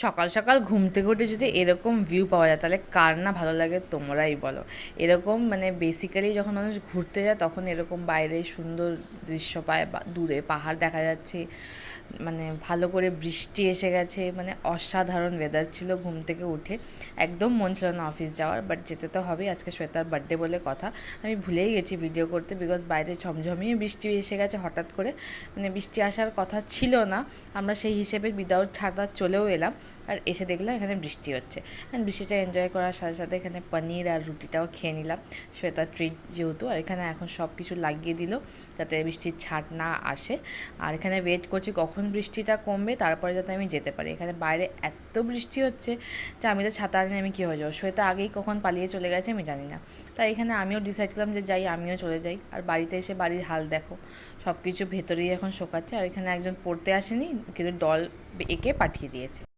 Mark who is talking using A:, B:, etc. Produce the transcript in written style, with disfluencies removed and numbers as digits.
A: সকাল সকাল ঘুম থেকে উঠে যদি এরকম ভিউ পাওয়া যায় তাহলে কার না ভালো লাগে তোমরাই বলো। এরকম মানে বেসিক্যালি যখন মানুষ ঘুরতে যায় তখন এরকম বাইরে সুন্দর দৃশ্য পায়, বা দূরে পাহাড় দেখা যাচ্ছে, মানে ভালো করে বৃষ্টি এসে গেছে, মানে অসাধারণ ওয়েদার ছিল। ঘুম থেকে উঠে একদম মন ছিল না অফিস যাওয়ার, বাট যেতে তো হবেই, আজকে শ্বেতার বার্থডে বলে কথা। আমি ভুলেই গেছি ভিডিও করতে, বিকজ বাইরে ঝমঝমিয়ে বৃষ্টি এসে গেছে হঠাৎ করে, মানে বৃষ্টি আসার কথা ছিল না। আমরা সেই হিসেবে উইদাউট ছাতা চলেও এলাম, আর এসে দেখলাম এখানে বৃষ্টি হচ্ছে। অ্যান্ড বৃষ্টিটা এনজয় করার সাথে সাথে এখানে পনির আর রুটিটাও খেয়ে নিলাম, শ্বেতার ট্রিট যেহেতু। আর এখানে এখন সব কিছু লাগিয়ে দিল যাতে বৃষ্টির ছাট না আসে। আর এখানে ওয়েট করছি কখন বৃষ্টিটা কমবে, তারপরে যাতে আমি যেতে পারি। এখানে বাইরে এত বৃষ্টি হচ্ছে যে আমি তো ছাতা আনি, আমি কী হয়ে যাবো। শ্বেতা আগেই কখন পালিয়ে চলে গেছে আমি জানি না। তাই এখানে আমিও ডিসাইড করলাম যে যাই, আমিও চলে যাই। আর বাড়িতে এসে বাড়ির হাল দেখো, সব কিছু ভেতরেই এখন শোকাচ্ছে। আর এখানে একজন পড়তে আসেনি, কিন্তু ডল এঁকে পাঠিয়ে দিয়েছে।